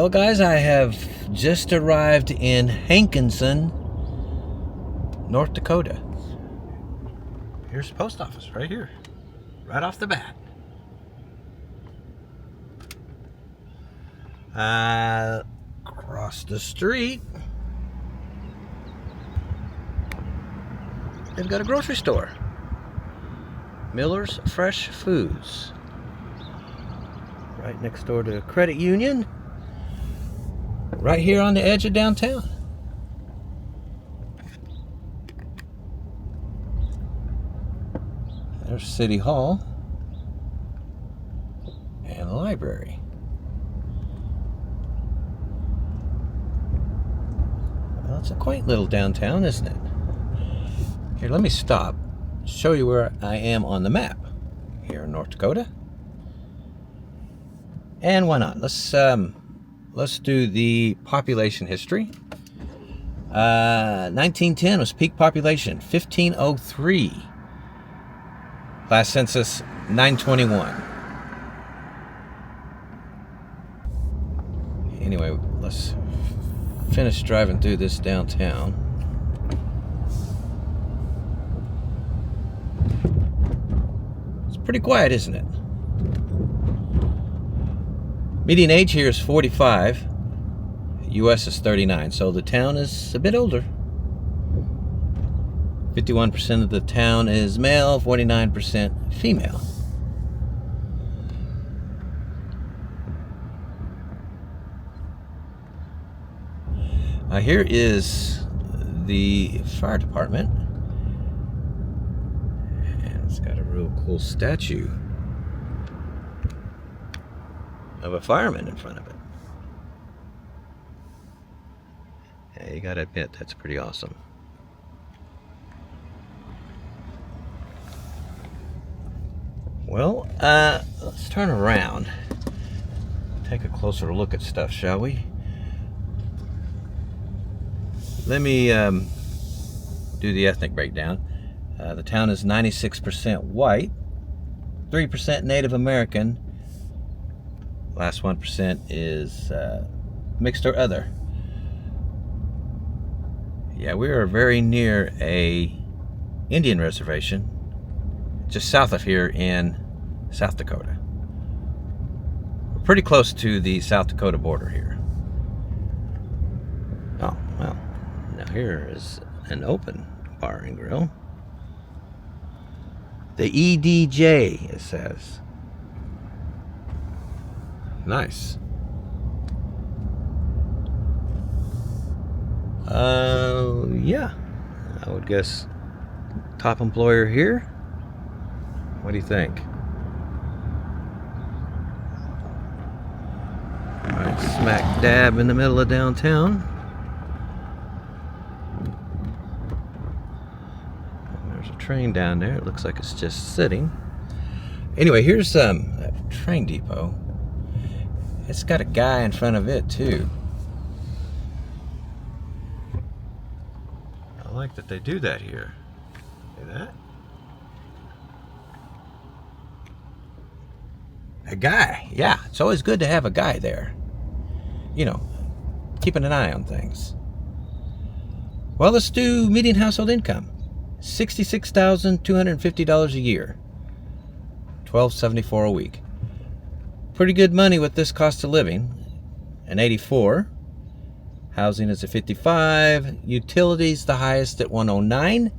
Well, guys, I have just arrived in Hankinson, North Dakota. Here's the post office right here, right off the bat. Across the street, they've got a grocery store. Miller's Fresh Foods. Right next door to Credit Union. Right here on the edge of downtown. There's City Hall and the library. Well, it's a quaint little downtown, isn't it? Here, let me stop, show you where I am on the map here in North Dakota. And why not? Let's do the population history. 1910 was peak population, 1503. Last census, 921. Anyway, let's finish driving through this downtown. It's pretty quiet, isn't it? Median age here is 45. US is 39, so the town is a bit older. 51% of the town is male, 49% female. Here is the fire department. And it's got a real cool statue of a fireman in front of it. Yeah, you gotta admit, that's pretty awesome. Well, let's turn around. Take a closer look at stuff, shall we? Let me do the ethnic breakdown. The town is 96% white, 3% Native American, last 1% is mixed or other. Yeah, we are very near a Indian reservation just south of here in South Dakota. We're pretty close to the South Dakota border here. Oh, well, now here is an open bar and grill. The EDJ, it says. Nice. Yeah, I would guess top employer here. What do you think? Right smack dab in the middle of downtown. There's a train down there. It looks like it's just sitting. Anyway, here's a train depot. It's got a guy in front of it too. I like that they do that here. See that? A guy. Yeah, it's always good to have a guy there. You know, keeping an eye on things. Well, let's do median household income. $66,250 a year. $12.74 a week. Pretty good money with this cost of living. An 84. Housing is a 55. Utilities the highest at 109.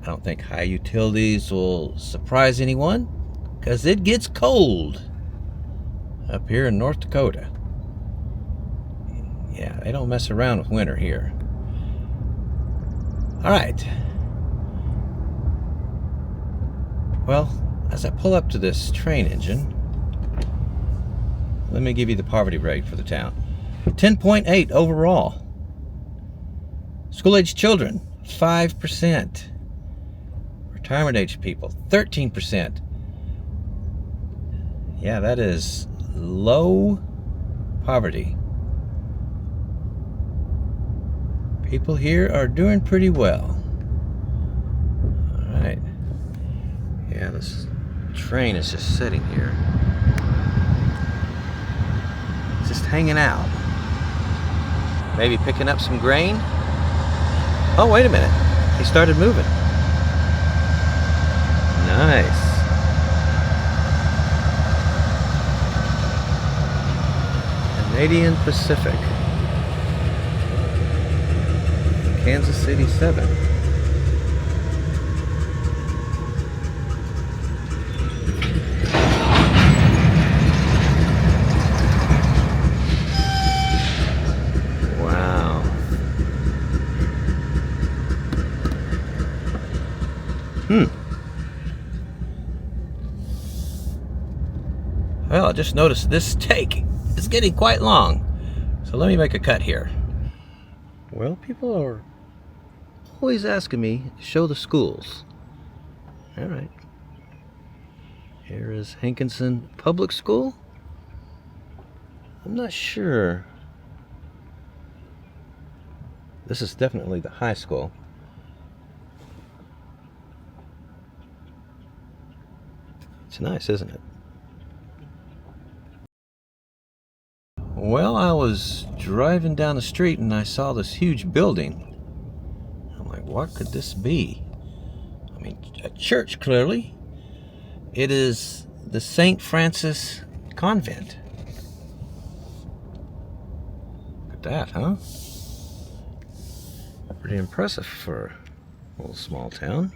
I don't think high utilities will surprise anyone, because it gets cold up here in North Dakota. Yeah, they don't mess around with winter here. All right. Well, as I pull up to this train engine, let me give you the poverty rate for the town. 10.8 overall. School-age children, 5%. Retirement-age people, 13%. Yeah, that is low poverty. People here are doing pretty well. All right. Yeah, this train is just sitting here. Is hanging out. Maybe picking up some grain. Oh, wait a minute. He started moving. Nice. Canadian Pacific. Kansas City 7. Wow. Well, I just noticed this take is getting quite long. So let me make a cut here. Well, people are always asking me to show the schools. All right. Here is Hankinson Public School. I'm not sure. This is definitely the high school. It's nice, isn't it? Well, I was driving down the street and I saw this huge building. I'm like, what could this be? I mean, a church, clearly. It is the St. Francis Convent. Look at that, huh? Pretty impressive for a little small town.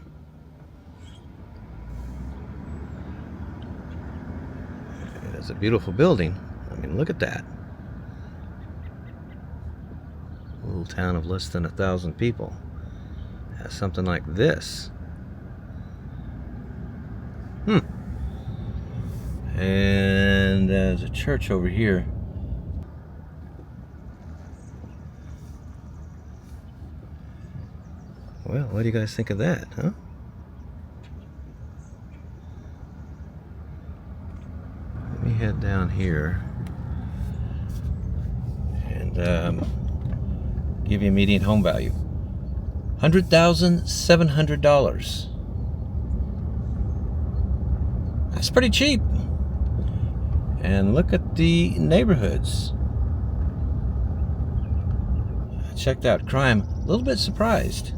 It's a beautiful building. I mean, look at that. A little town of less than 1,000 people has something like this. And there's a church over here. Well, what do you guys think of that, huh? Let me head down here and give you a median home value. $100,700. That's pretty cheap. And look at the neighborhoods. I checked out crime. A little bit surprised.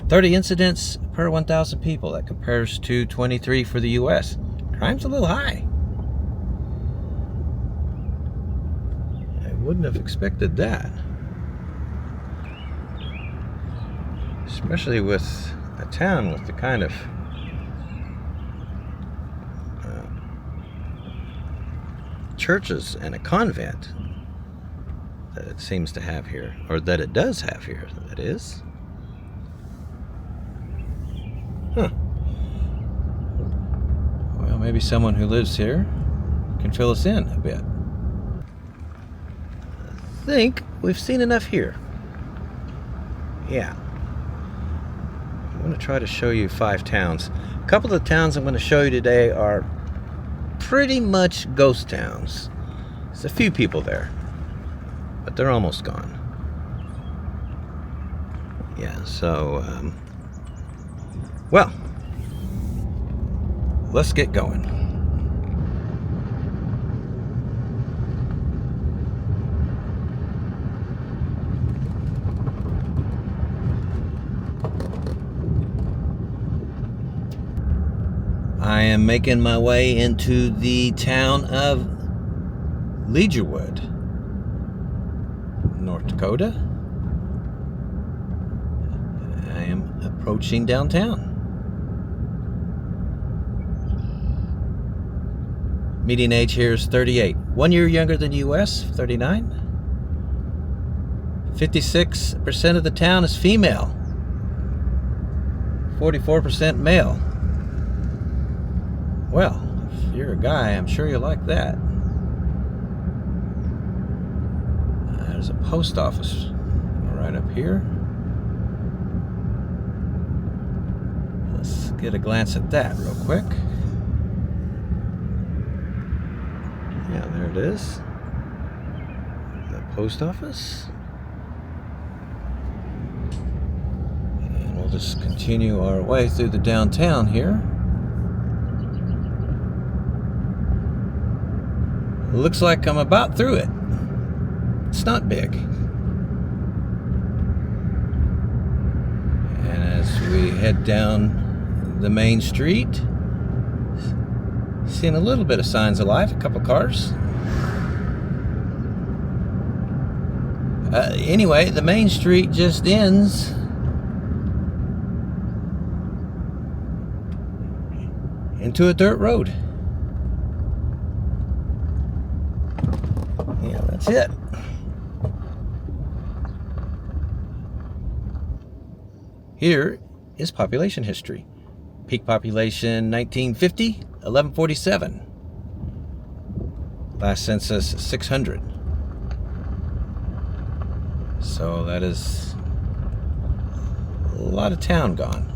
30 incidents per 1,000 people. That compares to 23 for the U.S. Crime's a little high. I wouldn't have expected that. Especially with a town with the kind of churches and a convent that it seems to have here, or that it does have here, that is. Huh. Well, maybe someone who lives here can fill us in a bit. I think we've seen enough here. Yeah. I'm going to try to show you 5 towns. A couple of the towns I'm going to show you today are pretty much ghost towns. There's a few people there, but they're almost gone. Yeah, so, well, let's get going. I am making my way into the town of Lidgerwood, North Dakota. I am approaching downtown. Median age here is 38. 1 year younger than U.S., 39. 56% of the town is female. 44% male. Well, if you're a guy, I'm sure you'll like that. There's a post office right up here. Let's get a glance at that real quick. Yeah, there it is. The post office. And we'll just continue our way through the downtown here. Looks like I'm about through it. it's not big. And as we head down the main street, seeing a little bit of signs of life, a couple cars. Anyway, the main street just ends into a dirt road. Yeah, that's it. Here is population history. Peak population 1950, 1147. Last census 600. So that is a lot of town gone.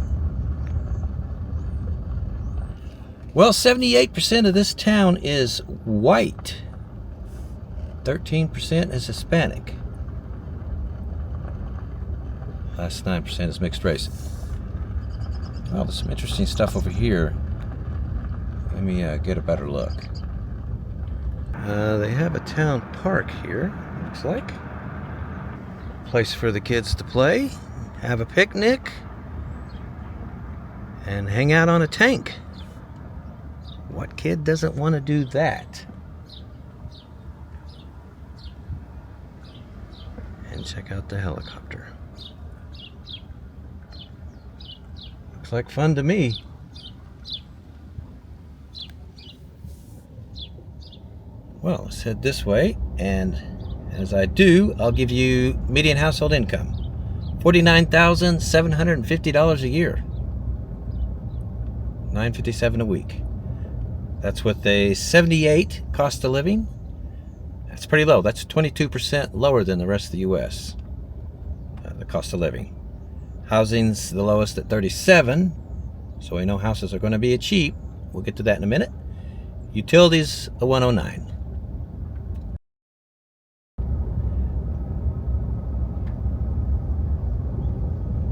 Well, 78% of this town is white. 13% is Hispanic. Last 9% is mixed race. Oh, there's some interesting stuff over here. Let me get a better look. They have a town park here, looks like. Place for the kids to play, have a picnic, and hang out on a tank. What kid doesn't want to do that? And check out the helicopter. Looks like fun to me. Well, let's head this way, and as I do, I'll give you median household income. $49,750 a year. $957 a week. That's with a 78 cost of living. That's pretty low. That's 22% lower than the rest of the U.S. The cost of living. Housing's the lowest at 37, so we know houses are going to be cheap. We'll get to that in a minute. Utilities, a 109.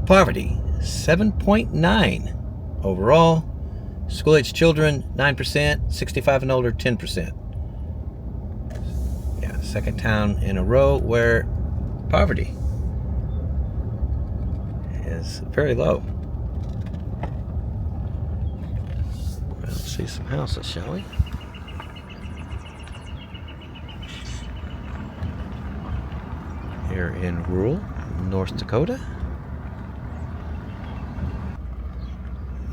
Poverty, 7.9 overall. School-age children, 9%. 65 and older, 10%. Yeah, second town in a row where poverty is very low. Well, let's see some houses, shall we? Here in rural North Dakota.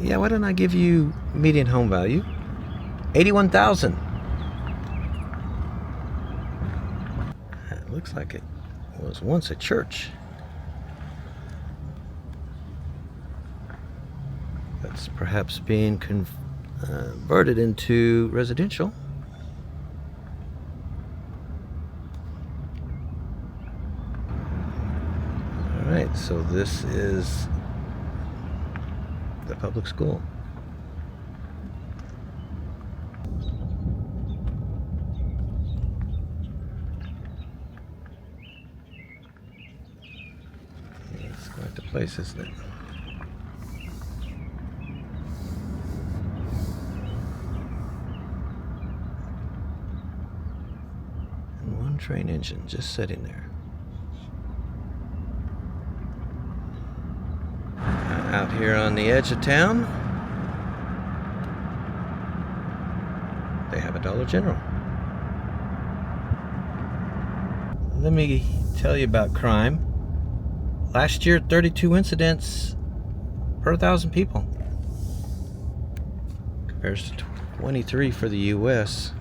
Yeah, why don't I give you median home value? $81,000. It looks like it was once a church. That's perhaps being converted into residential. All right, so this is the public school. It's quite the place, isn't it? And one train engine just sitting there. Out here on the edge of town, they have a Dollar General. Let me tell you about crime. Last year, 32 incidents per 1,000 people. Compares to 23 for the U.S.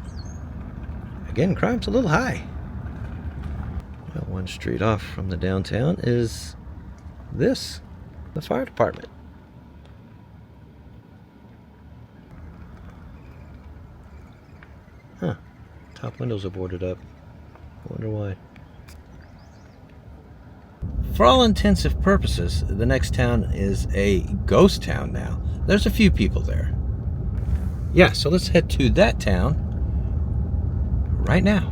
Again, crime's a little high. Well, one street off from the downtown is this. The fire department. Huh. Top windows are boarded up. I wonder why. For all intensive purposes, the next town is a ghost town now. There's a few people there. Yeah, so let's head to that town right now.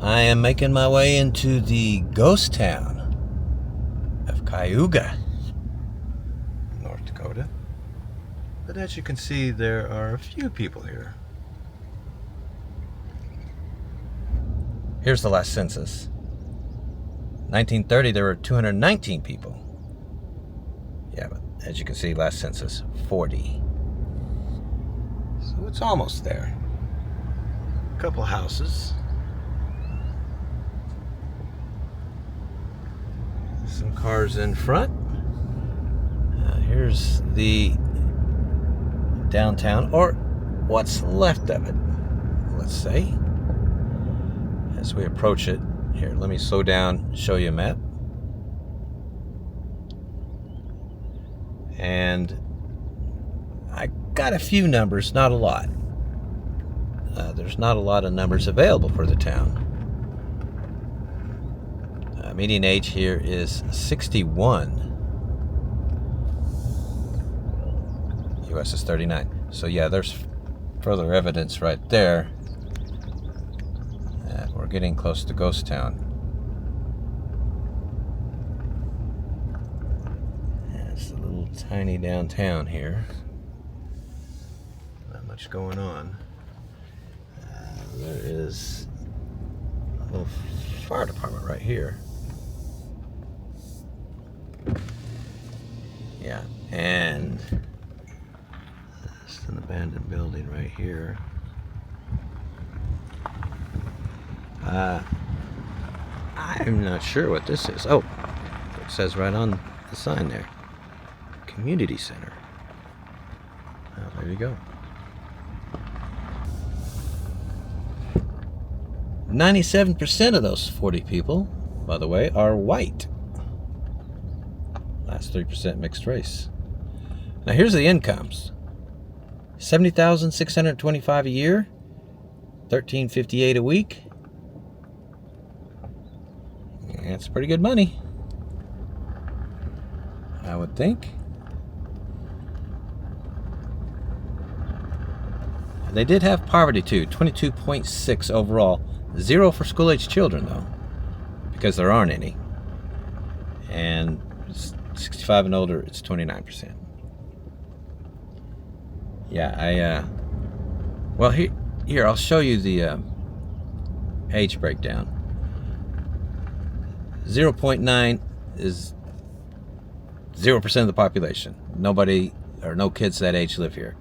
I am making my way into the ghost town of Cayuga, North Dakota. But as you can see, there are a few people here. Here's the last census. 1930, there were 219 people. Yeah, but as you can see, last census, 40. So it's almost there. A couple houses. Some cars in front. Here's the downtown, or what's left of it, let's say. As we approach it, here, let me slow down, show you a map. And I got a few numbers, not a lot. There's not a lot of numbers available for the town. Median age here is 61. US is 39. So yeah, there's further evidence right there that we're getting close to ghost town. It's a little tiny downtown here. Not much going on. There is a little fire department right here. Yeah, and it's an abandoned building right here. I'm not sure what this is. Oh, it says right on the sign there, community center. Oh, there you go. 97% of those 40 people, by the way, are white. Last 3% mixed race. Now here's the incomes. $70,625 a year, $13.58 a week. That's pretty good money, I would think. They did have poverty too, 22.6 overall. 0 for school-age children though, because there aren't any. And 65 and older, it's 29%. Yeah, well, here I'll show you the age breakdown. 0.9 is 0% of the population. Nobody or no kids that age live here.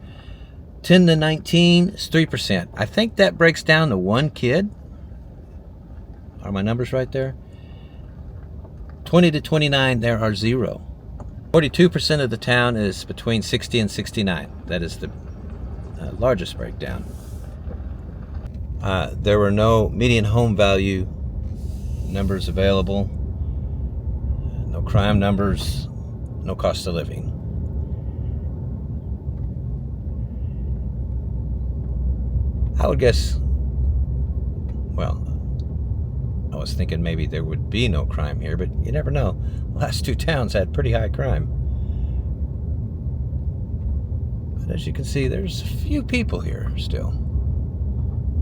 10 to 19 is 3%. I think that breaks down to 1 kid. Are my numbers right there? 20 to 29, there are 0. 42% of the town is between 60 and 69. That is the largest breakdown. There were no median home value numbers available. No crime numbers. No cost of living. I would guess, well, I was thinking maybe there would be no crime here, but you never know. The last 2 towns had pretty high crime. But as you can see, there's a few people here still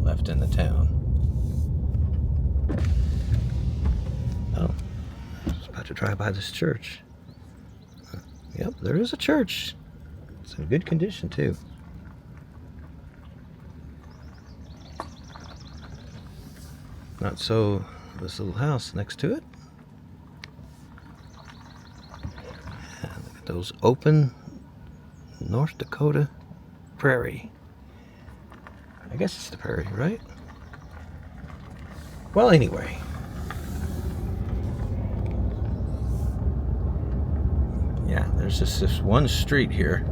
left in the town. Oh, I was about to drive by this church. Yep, there is a church. It's in good condition too. Not so this little house next to it. And look at those open North Dakota prairie. I guess it's the prairie, right? Well, anyway. Yeah, there's just this one street here.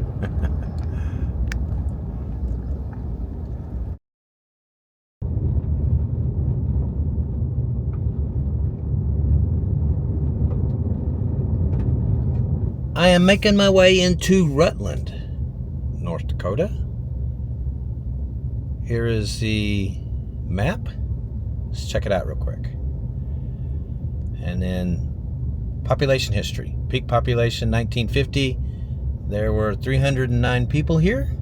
I am making my way into Rutland, North Dakota. Here is the map. Let's check it out real quick. And then population history. Peak population 1950. There were 309 people here.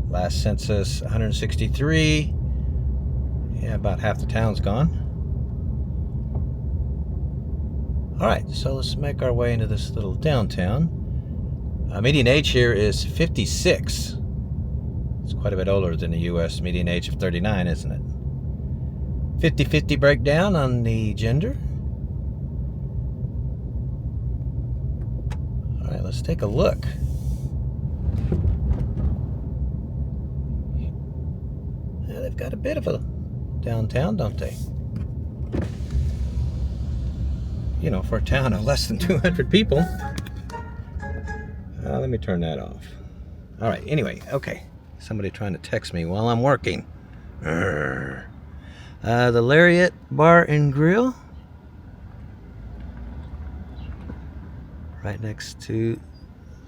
Last census 163. Yeah, about half the town's gone. Alright, so let's make our way into this little downtown. Median age here is 56. It's quite a bit older than the U.S. median age of 39, isn't it? 50-50 breakdown on the gender. Alright, let's take a look. Yeah, they've got a bit of a downtown, don't they? You know, for a town of less than 200 people. Let me turn that off. Alright, anyway, okay. Somebody trying to text me while I'm working. The Lariat Bar and Grill. Right next to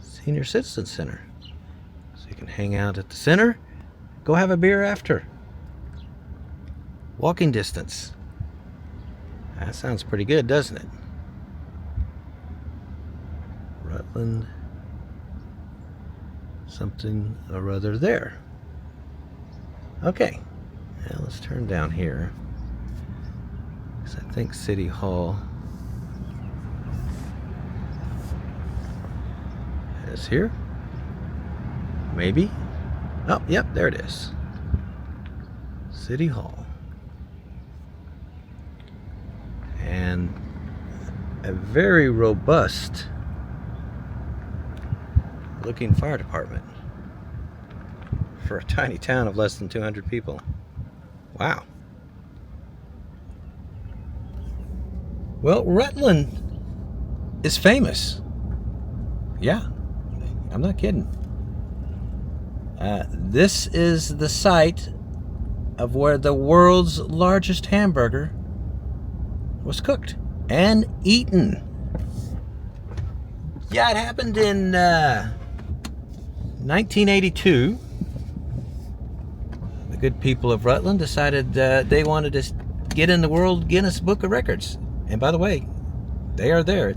Senior Citizen Center. So you can hang out at the center. Go have a beer after. Walking distance. That sounds pretty good, doesn't it? Rutland something or other there. Okay, now let's turn down here, because I think City Hall is here. Maybe. Oh, yep, there it is. City Hall. And a very robust looking fire department for a tiny town of less than 200 people. Wow. Well, Rutland is famous. Yeah, I'm not kidding. This is the site of where the world's largest hamburger was cooked and eaten. Yeah, it happened in 1982. The good people of Rutland decided they wanted to get in the World Guinness Book of Records. And by the way, they are there.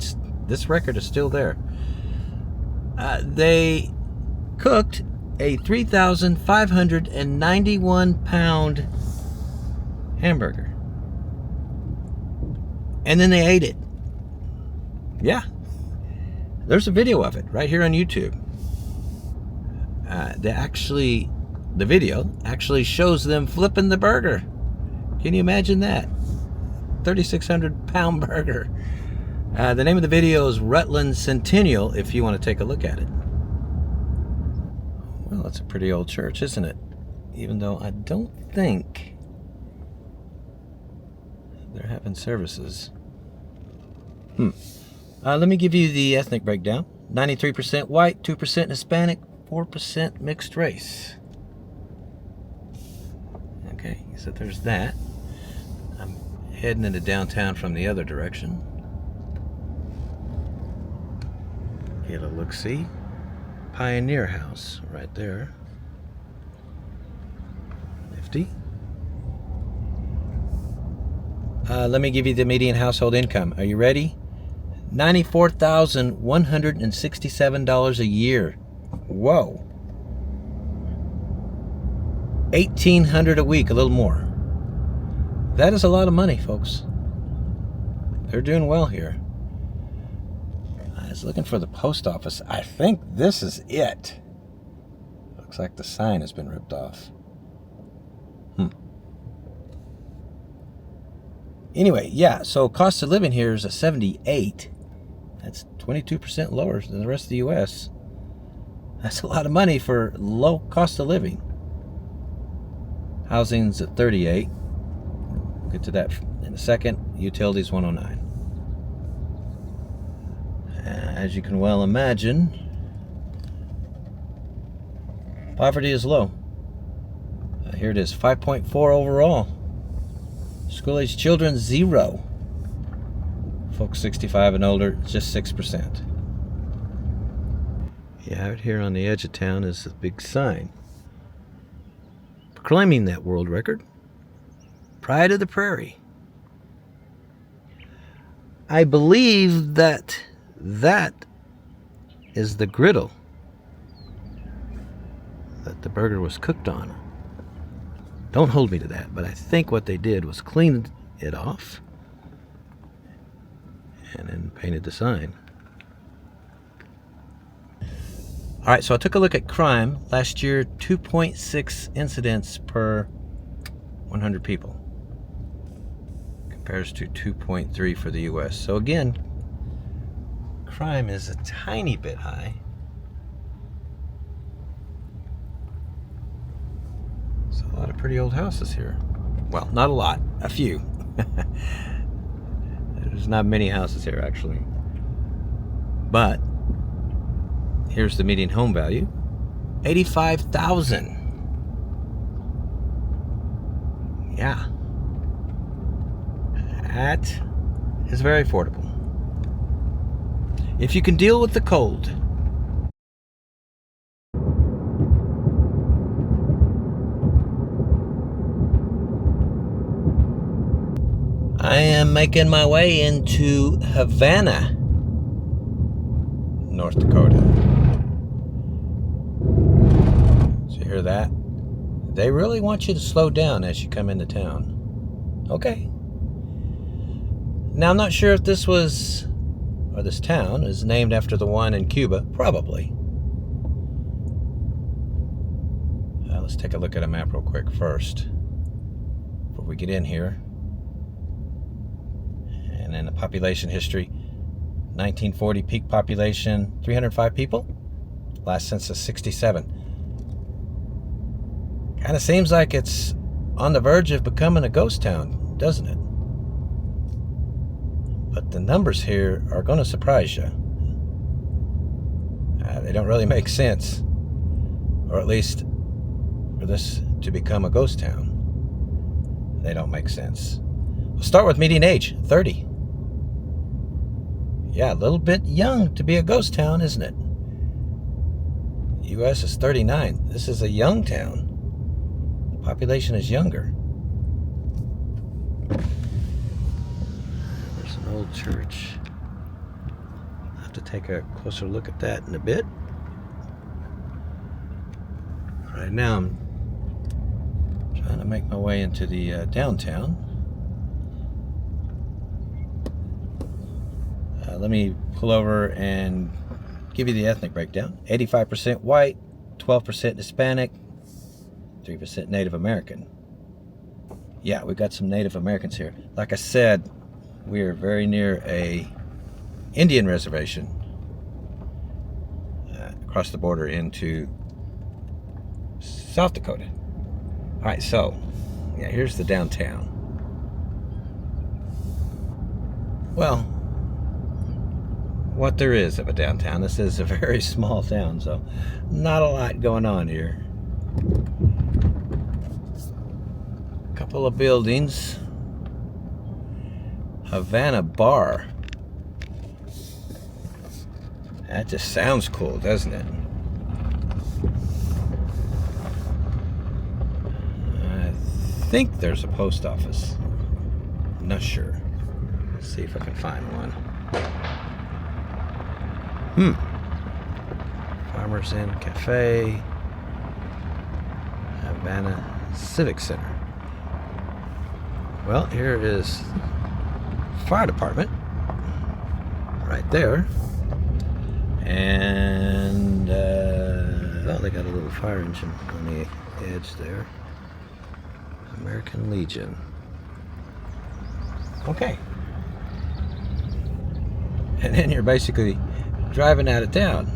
This record is still there. They cooked a 3,591 pound hamburger. And then they ate it. Yeah. There's a video of it right here on YouTube. The video actually shows them flipping the burger. Can you imagine that? 3,600 pound burger. The name of the video is Rutland Centennial, if you want to take a look at it. Well, it's a pretty old church, isn't it? Even though I don't think they're having services. Let me give you the ethnic breakdown. 93% white, 2% Hispanic, 4% mixed race. Okay, so there's that. I'm heading into downtown from the other direction. Get a look-see. Pioneer House right there. Nifty. Let me give you the median household income. Are you ready? $94,167 a year. Whoa. $1,800 a week, a little more. That is a lot of money, folks. They're doing well here. I was looking for the post office. I think this is it. Looks like the sign has been ripped off. Anyway, yeah, so cost of living here is a 78. That's 22% lower than the rest of the U.S. That's a lot of money for low cost of living. Housing's at 38. We'll get to that in a second. Utilities 109. As you can well imagine, poverty is low. Here it is, 5.4 overall. School-age children, 0. Folks 65 and older, just 6%. Yeah, out here on the edge of town is a big sign proclaiming that world record. Pride of the Prairie. I believe that is the griddle that the burger was cooked on. Don't hold me to that, but I think what they did was clean it off and then painted the sign. All right, so I took a look at crime. Last year, 2.6 incidents per 100 people. Compares to 2.3 for the U.S. So again, crime is a tiny bit high. There's a lot of pretty old houses here. Well, not a lot, a few. There's not many houses here, actually. But here's the median home value, $85,000. Yeah, that is very affordable if you can deal with the cold. I am making my way into Havana, North Dakota. So you hear that? They really want you to slow down as you come into town. Okay. Now I'm not sure if this town is named after the one in Cuba. Probably. Let's take a look at a map real quick first before we get in here. And then the population history. 1940 peak population, 305 people. Last census, 67. Kind of seems like it's on the verge of becoming a ghost town, doesn't it? But the numbers here are going to surprise you. They don't really make sense. Or at least for this to become a ghost town, they don't make sense. We'll start with median age, 30. Yeah, a little bit young to be a ghost town, isn't it? U.S. is 39. This is a young town. The population is younger. There's an old church. I'll have to take a closer look at that in a bit. Right now I'm trying to make my way into the downtown. Let me pull over and give you the ethnic breakdown. 85% white, 12% Hispanic, 3% Native American. Yeah, we got some Native Americans here. Like I said, we are very near a Indian reservation across the border into South Dakota. All right, so yeah, here's the downtown. Well, what there is of a downtown. This is a very small town, so not a lot going on here. A couple of buildings. Havana Bar. That just sounds cool, doesn't it? I think there's a post office. I'm not sure. Let's see if I can find one. Farmers Inn Cafe, Havana Civic Center. Well, here is fire department right there, and well, they got a little fire engine on the edge there. American Legion. Okay, and then you're basically driving out of town.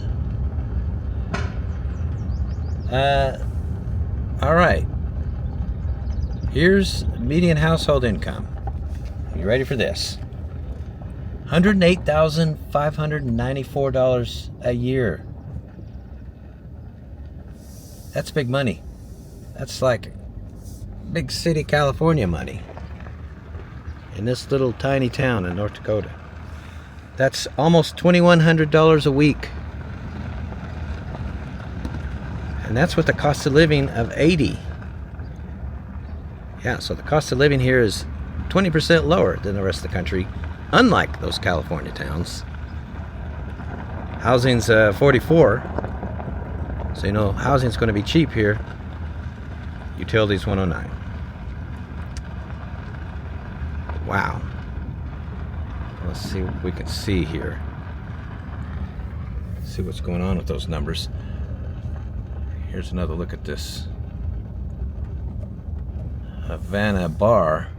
All right. Here's median household income. You ready for this? $108,594 a year. That's big money. That's like big city California money in this little tiny town in North Dakota. That's almost $2,100 a week. And that's with the cost of living of 80. Yeah, so the cost of living here is 20% lower than the rest of the country, unlike those California towns. Housing's 44. So you know housing's going to be cheap here. Utilities 109. Wow. Well, Let's see what we can see here. See what's going on with those numbers. Here's another look at this Havana bar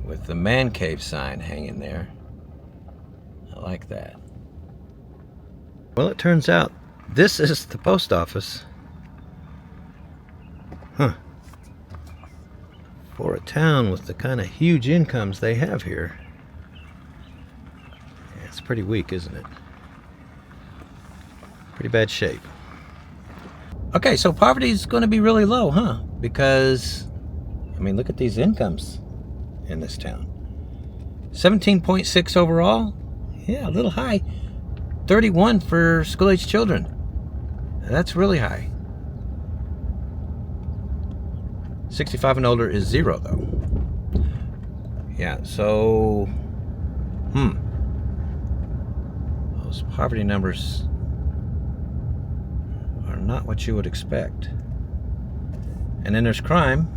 with the man cave sign hanging there. I like that. Well, it turns out this is the post office. Huh. For a town with the kind of huge incomes they have here, yeah, it's pretty weak, isn't it? Pretty bad shape. Okay, so poverty is going to be really low, huh? Because, I mean, look at these incomes in this town. 17.6 overall. Yeah, a little high. 31 for school-age children. That's really high. 65 and older is 0, though. Yeah, so... Those poverty numbers are not what you would expect. And then there's crime.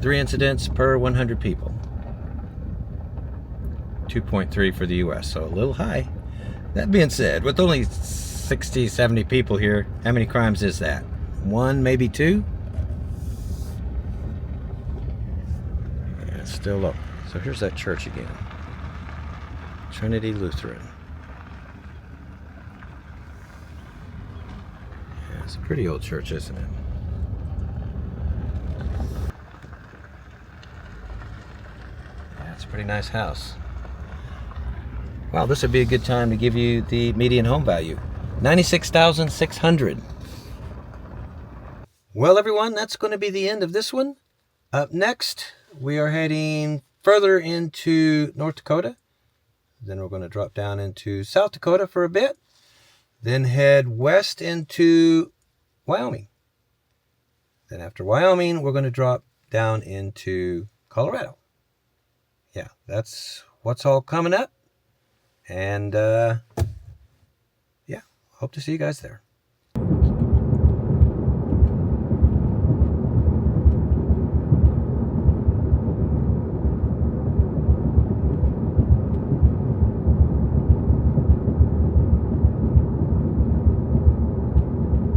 3 incidents per 100 people. 2.3 for the U.S., so a little high. That being said, with only 60, 70 people here, how many crimes is that? 1, maybe 2? Yeah, it's still low. So here's that church again. Trinity Lutheran. Yeah, it's a pretty old church, isn't it? Yeah, it's a pretty nice house. Wow, this would be a good time to give you the median home value. $96,600. Well, everyone, that's going to be the end of this one. Up next, we are heading further into North Dakota. Then we're going to drop down into South Dakota for a bit. Then head west into Wyoming. Then after Wyoming, we're going to drop down into Colorado. Yeah, that's what's all coming up. And, yeah, hope to see you guys there.